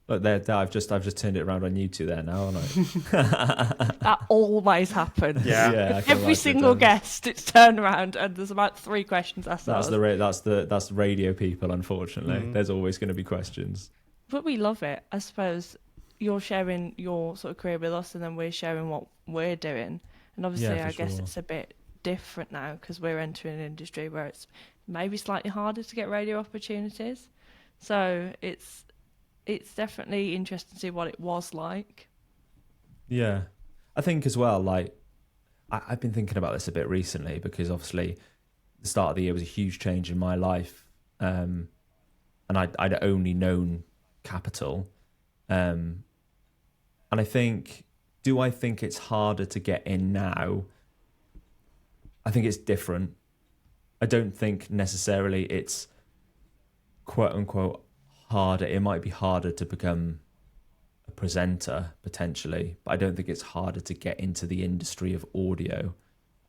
D: Look, there, I've just turned it around on you two there now, haven't I?
B: That always happens.
A: Yeah.
B: Every single guest, it's turned around and there's about 3 questions asked.
D: That's the radio people, unfortunately. There's always going to be questions.
B: But we love it. I suppose you're sharing your sort of career with us, and then we're sharing what we're doing. And obviously, I guess it's a bit different now because we're entering an industry where it's maybe slightly harder to get radio opportunities. So it's it's definitely interesting to see what it was like.
D: Yeah. I think as well, like, I've been thinking about this a bit recently because obviously the start of the year was a huge change in my life. And I'd only known Capital. And I think, do I think it's harder to get in now? I think it's different. I don't think necessarily it's quote unquote harder. It might be harder to become a presenter potentially, but I don't think it's harder to get into the industry of audio.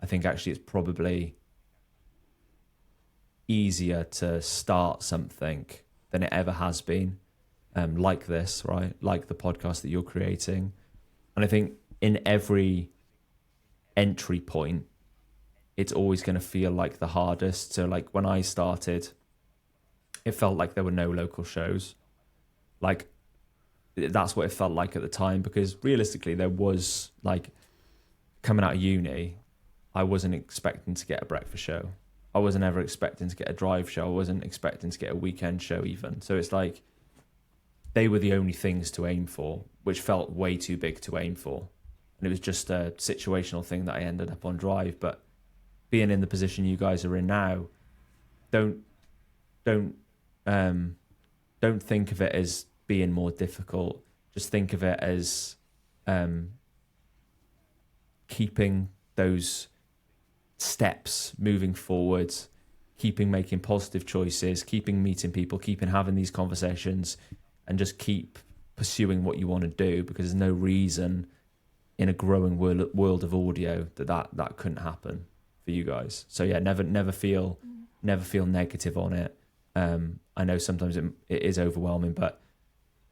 D: I think actually it's probably easier to start something than it ever has been, like this, right? Like the podcast that you're creating. And I think in every entry point, it's always going to feel like the hardest. So like when I started, it felt like there were no local shows. Like that's what it felt like at the time, because realistically there was, like, coming out of uni, I wasn't expecting to get a breakfast show. I wasn't ever expecting to get a drive show. I wasn't expecting to get a weekend show even. So it's like they were the only things to aim for, which felt way too big to aim for. And it was just a situational thing that I ended up on Drive. But being in the position you guys are in now, don't think of it as being more difficult. Just think of it as keeping those steps moving forwards, keeping making positive choices, keeping meeting people, keeping having these conversations, and just keep pursuing what you want to do, because there's no reason in a growing world of audio that couldn't happen for you guys. So yeah, never feel negative on it. I know sometimes it is overwhelming, but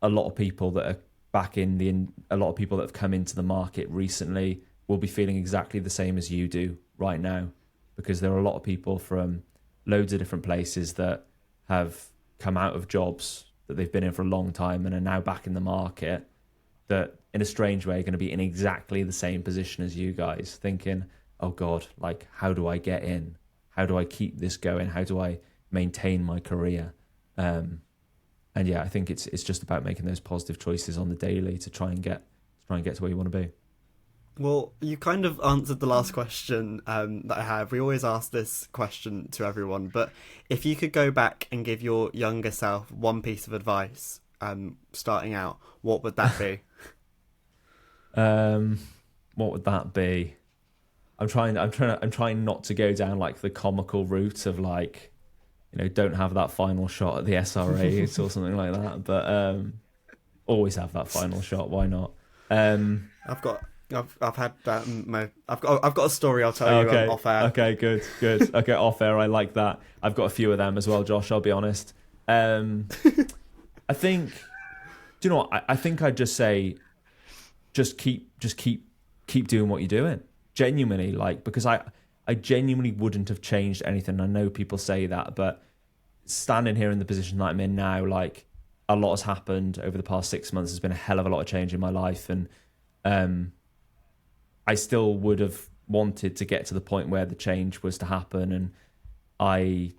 D: a lot of people that are a lot of people that have come into the market recently will be feeling exactly the same as you do right now, because there are a lot of people from loads of different places that have come out of jobs that they've been in for a long time and are now back in the market, that in a strange way are going to be in exactly the same position as you guys, thinking, oh God, like, how do I get in? How do I keep this going? How do I maintain my career? And yeah, I think it's just about making those positive choices on the daily to try and get to where you want to be.
A: Well, you kind of answered the last question that I have. We always ask this question to everyone, but if you could go back and give your younger self one piece of advice, starting out, what would that be?
D: What would that be? I'm trying not to go down like the comical route of, like, you know, don't have that final shot at the SRAs or something like that. But always have that final shot. Why not?
A: I've had that. I've got a story I'll tell you off air.
D: Okay, good. Okay, off air. I like that. I've got a few of them as well, Josh. I'll be honest. I think. Do you know what? I think I'd just say, just keep doing what you're doing. Genuinely, like, because I genuinely wouldn't have changed anything. I know people say that, but standing here in the position that I'm in now, like, a lot has happened over the past 6 months. There's been a hell of a lot of change in my life, and I still would have wanted to get to the point where the change was to happen, and I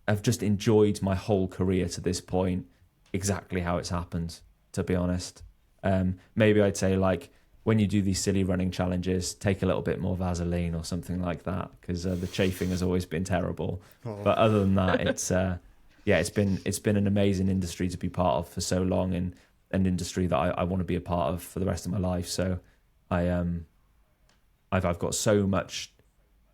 D: have just enjoyed my whole career to this point exactly how it's happened, to be honest. Maybe I'd say, like, when you do these silly running challenges, take a little bit more Vaseline or something like that, because the chafing has always been terrible. Oh. But other than that, it's been an amazing industry to be part of for so long, and an industry that I want to be a part of for the rest of my life. So I've got so much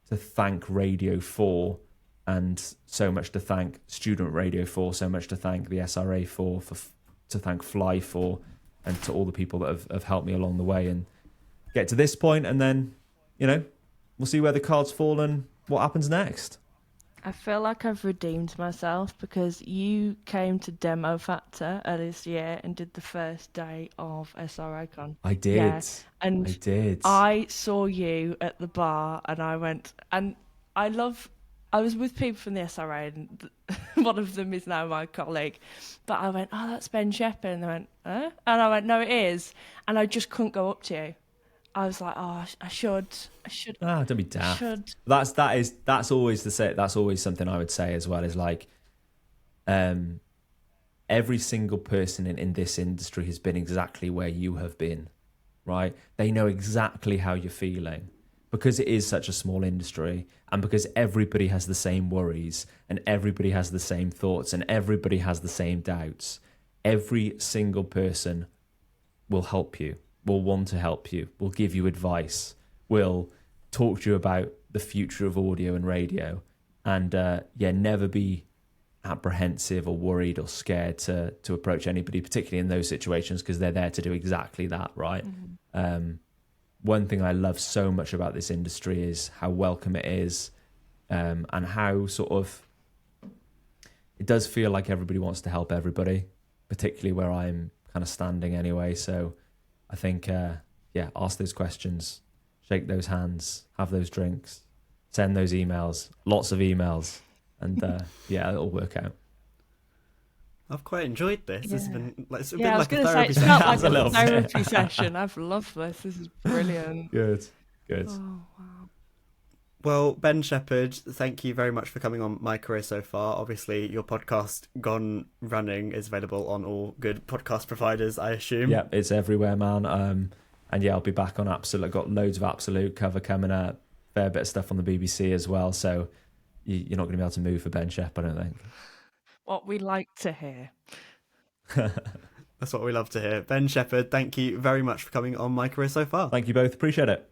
D: to thank radio for, and so much to thank student radio for, so much to thank the SRA for to thank Fly for, and to all the people that have helped me along the way and get to this point. And then, you know, we'll see where the cards fall and what happens next.
B: I feel like I've redeemed myself, because you came to Demo Factor earlier this year and did the first day of SRACon.
D: I did. Yeah.
B: And
D: I did.
B: I saw you at the bar, and I went, and I was with people from the SRA, and one of them is now my colleague. But I went, oh, that's Ben Sheppard. And they went, huh? And I went, no, it is. And I just couldn't go up to you. I was like, oh, I should.
D: Ah, don't be daft. That's always something I would say as well, is like, every single person in this industry has been exactly where you have been, right? They know exactly how you're feeling because it is such a small industry, and because everybody has the same worries and everybody has the same thoughts and everybody has the same doubts. Every single person will help you, will want to help you, will give you advice, will talk to you about the future of audio and radio, and never be apprehensive or worried or scared to approach anybody, particularly in those situations, because they're there to do exactly that, right? One thing I love so much about this industry is how welcome it is, and how sort of it does feel like everybody wants to help everybody, particularly where I'm kind of standing anyway. So I think ask those questions, shake those hands, have those drinks, send those emails, lots of emails, and it'll work out. I've
A: quite enjoyed this.
B: Yeah.
A: It's been like a
B: therapy session. It felt like a therapy session. I've loved this. This is brilliant.
D: Good.
B: Oh, wow.
A: Well, Ben Sheppard, thank you very much for coming on My Career So Far. Obviously, your podcast, Gone Running, is available on all good podcast providers, I assume.
D: Yeah, it's everywhere, man. And I'll be back on Absolute. I've got loads of Absolute cover coming up, fair bit of stuff on the BBC as well. So you're not going to be able to move for Ben Sheppard, I don't think.
B: What we like to hear.
A: That's what we love to hear. Ben Sheppard, thank you very much for coming on My Career So Far.
D: Thank you both. Appreciate it.